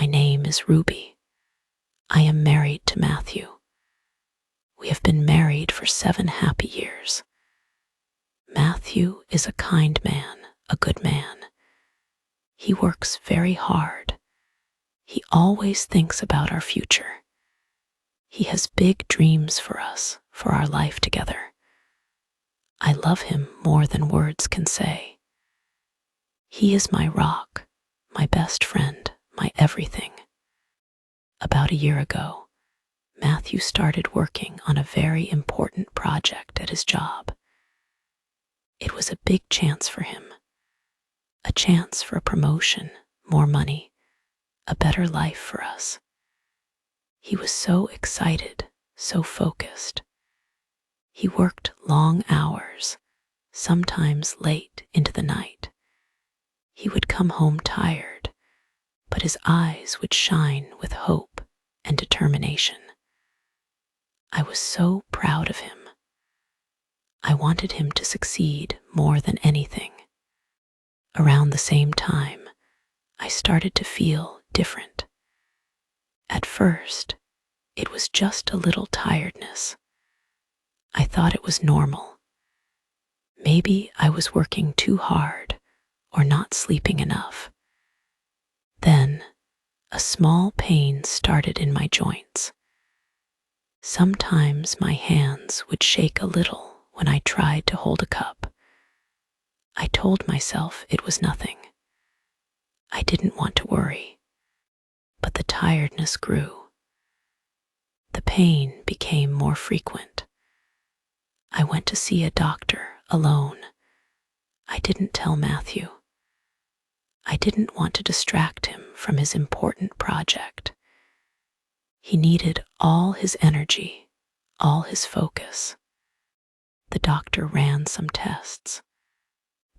name is Ruby. I am married to Matthew. We have been married for 7 happy years. Matthew is a kind man, a good man. He works very hard. He always thinks about our future. He has big dreams for us, for our life together. I love him more than words can say. He is my rock, my best friend, my everything. About a year ago, Matthew started working on a very important project at his job. It was a big chance for him. A chance for a promotion, more money, a better life for us. He was so excited, so focused. He worked long hours, sometimes late into the night. He would come home tired, but his eyes would shine with hope and determination. I was so proud of him. I wanted him to succeed more than anything. Around the same time, I started to feel different. At first, it was just a little tiredness. I thought it was normal. Maybe I was working too hard or not sleeping enough. Then, a small pain started in my joints. Sometimes my hands would shake a little when I tried to hold a cup. I told myself it was nothing. I didn't want to worry, but the tiredness grew. The pain became more frequent. I went to see a doctor alone. I didn't tell Matthew. I didn't want to distract him from his important project. He needed all his energy, all his focus. The doctor ran some tests.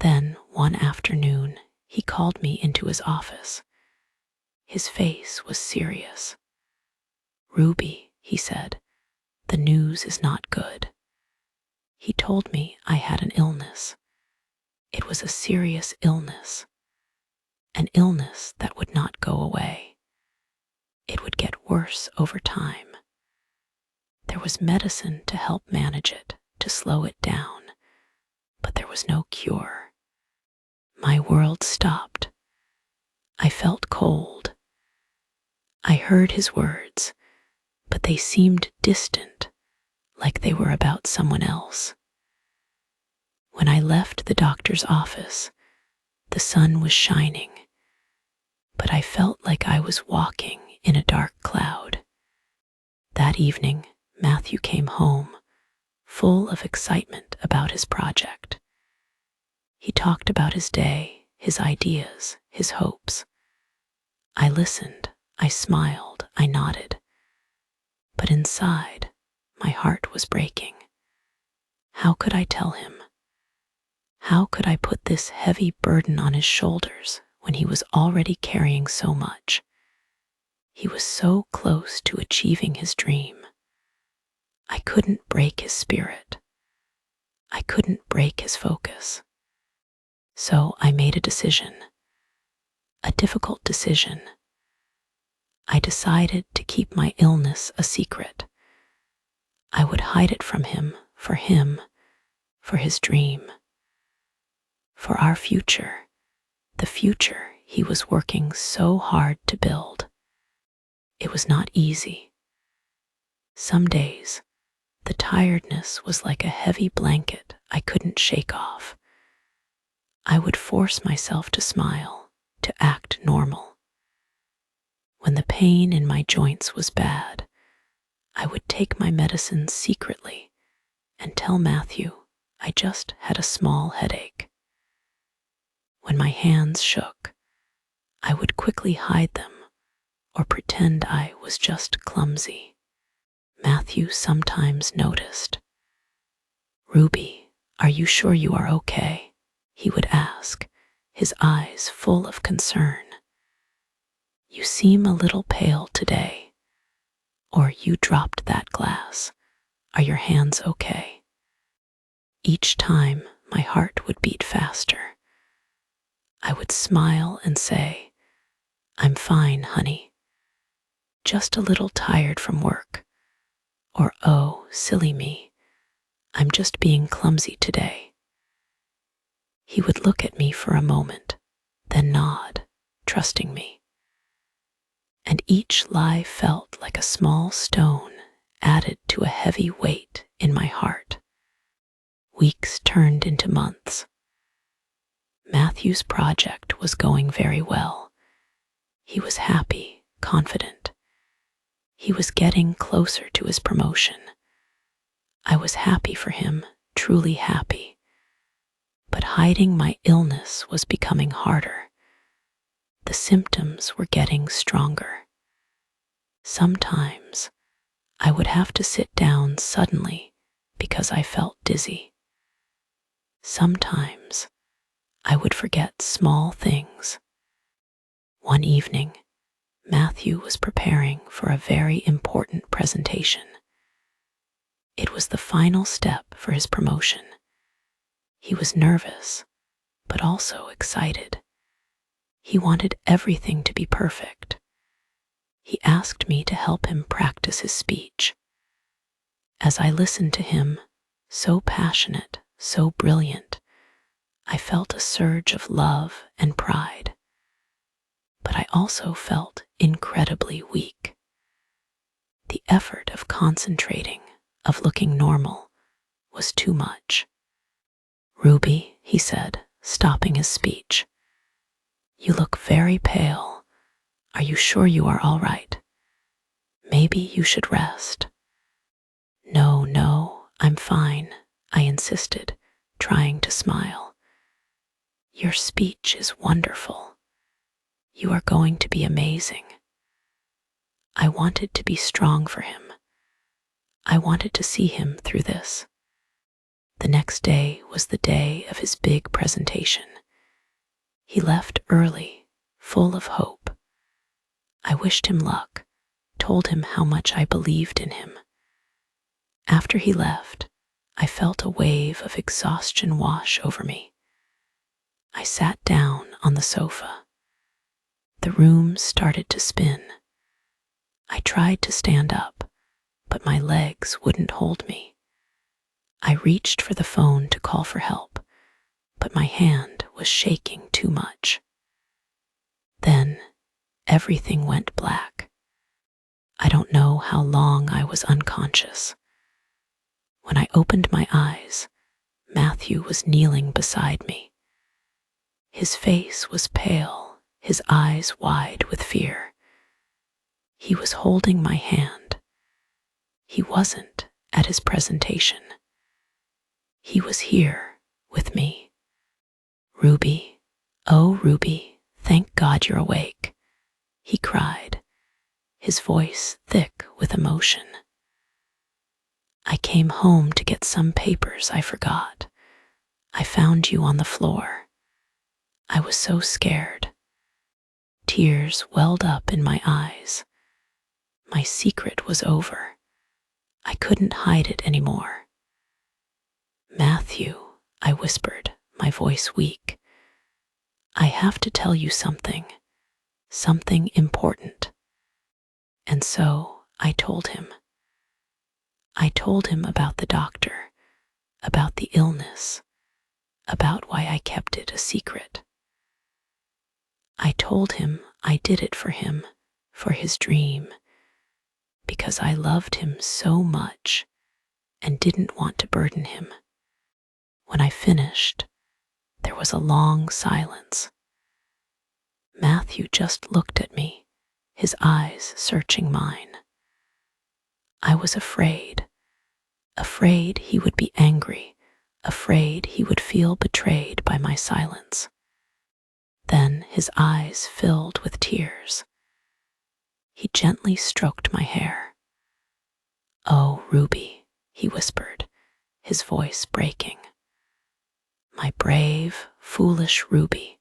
Then, one afternoon, he called me into his office. His face was serious. "Ruby," he said, "the news is not good." He told me I had an illness. It was a serious illness. An illness that would not go away. It would get worse over time. There was medicine to help manage it, to slow it down, but there was no cure. My world stopped. I felt cold. I heard his words, but they seemed distant, like they were about someone else. When I left the doctor's office, the sun was shining, but I felt like I was walking in a dark cloud. That evening, Matthew came home, full of excitement about his project. He talked about his day, his ideas, his hopes. I listened, I smiled, I nodded. But inside, my heart was breaking. How could I tell him? How could I put this heavy burden on his shoulders when he was already carrying so much? He was so close to achieving his dream. I couldn't break his spirit. I couldn't break his focus. So I made a decision. A difficult decision. I decided to keep my illness a secret. I would hide it from him, for his dream, for our future, the future he was working so hard to build. It was not easy. Some days, the tiredness was like a heavy blanket I couldn't shake off. I would force myself to smile, to act normal. When the pain in my joints was bad, I would take my medicine secretly and tell Matthew I just had a small headache. When my hands shook, I would quickly hide them or pretend I was just clumsy. Matthew sometimes noticed. "Ruby, are you sure you are okay?" he would ask, his eyes full of concern. "You seem a little pale today. Or you dropped that glass. Are your hands okay?" Each time, my heart would beat faster. I would smile and say, "I'm fine, honey. just a little tired from work. Or, oh, silly me, I'm just being clumsy today. He would look at me for a moment, then nod, trusting me. And each lie felt like a small stone added to a heavy weight in my heart. Weeks turned into months. Matthew's project was going very well. He was happy, confident. He was getting closer to his promotion. I was happy for him, truly happy. But hiding my illness was becoming harder. The symptoms were getting stronger. Sometimes I would have to sit down suddenly because I felt dizzy. Sometimes I would forget small things. One evening, Matthew was preparing for a very important presentation. It was the final step for his promotion. He was nervous, but also excited. He wanted everything to be perfect. He asked me to help him practice his speech. As I listened to him, so passionate, so brilliant, I felt a surge of love and pride. But I also felt incredibly weak. The effort of concentrating, of looking normal, was too much. "Ruby," he said, stopping his speech, "you look very pale. Are you sure you are all right? Maybe you should rest." No, I'm fine," I insisted, trying to smile. "Your speech is wonderful. You are going to be amazing." I wanted to be strong for him. I wanted to see him through this. The next day was the day of his big presentation. He left early, full of hope. I wished him luck, told him how much I believed in him. After he left, I felt a wave of exhaustion wash over me. I sat down on the sofa. The room started to spin. I tried to stand up, but my legs wouldn't hold me. I reached for the phone to call for help, but my hand was shaking too much. Then everything went black. I don't know how long I was unconscious. When I opened my eyes, Matthew was kneeling beside me. His face was pale, his eyes wide with fear. He was holding my hand. He wasn't at his presentation. He was here with me. "Ruby, oh Ruby, thank God you're awake," he cried, his voice thick with emotion. "I came home to get some papers I forgot. I found you on the floor. I was so scared." Tears welled up in my eyes. My secret was over. I couldn't hide it anymore. "Matthew," I whispered, my voice weak, "I have to tell you something important." And so I told him. I told him about the doctor, about the illness, about why I kept it a secret. I told him I did it for him, for his dream, because I loved him so much and didn't want to burden him. When I finished, there was a long silence. Matthew just looked at me, his eyes searching mine. I was afraid he would be angry, afraid he would feel betrayed by my silence. Then his eyes filled with tears. He gently stroked my hair. "Oh, Ruby," he whispered, his voice breaking. "My brave, foolish Ruby,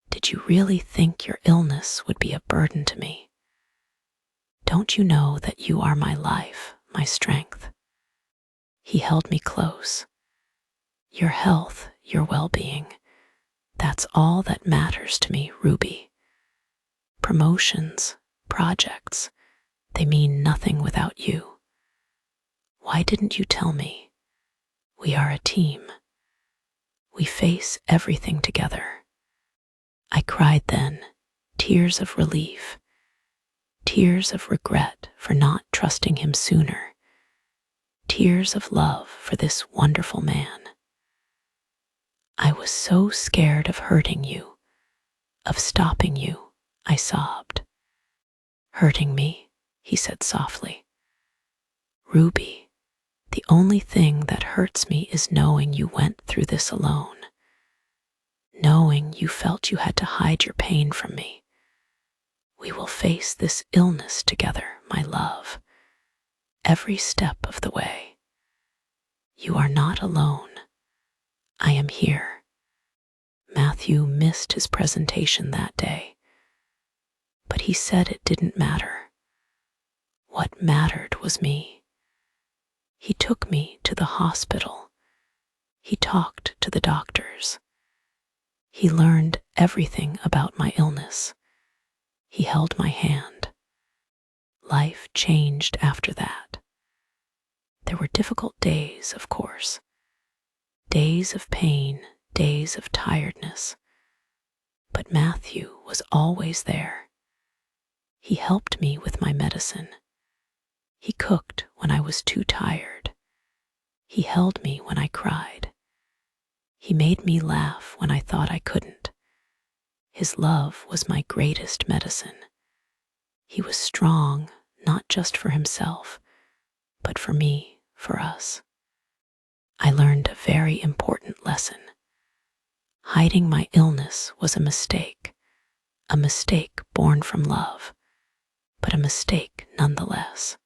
did you really think your illness would be a burden to me? Don't you know that you are my life, my strength?" He held me close. "Your health, your well-being, that's all that matters to me, Ruby. Promotions, projects, They mean nothing without you. Why didn't you tell me? We are a team. We face everything together. I cried then, tears of relief, tears of regret for not trusting him sooner, tears of love for this wonderful man. I was so scared of hurting you, of stopping you, I sobbed. Hurting me, he said softly. Ruby, the only thing that hurts me is knowing you went through this alone, knowing you felt you had to hide your pain from me. We will face this illness together, my love, every step of the way. You are not alone. I am here. Matthew missed his presentation that day, but he said it didn't matter. What mattered was me. He took me to the hospital. He talked to the doctors. He learned everything about my illness. He held my hand. Life changed after that. There were difficult days, of course. Days of pain, days of tiredness. But Matthew was always there. He helped me with my medicine. He cooked when I was too tired. He held me when I cried. He made me laugh when I thought I couldn't. His love was my greatest medicine. He was strong, not just for himself, but for me, for us. I learned a very important lesson. Hiding my illness was a mistake born from love, but a mistake nonetheless.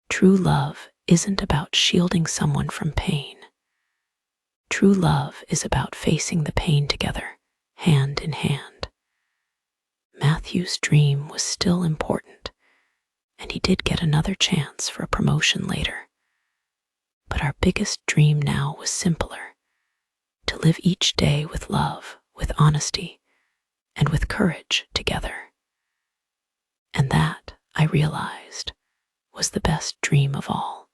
True love isn't about shielding someone from pain. True love is about facing the pain together, hand in hand. Matthew's dream was still important, and he did get another chance for a promotion later. But our biggest dream now was simpler: to live each day with love, with honesty, and with courage together. And that, I realized, was the best dream of all.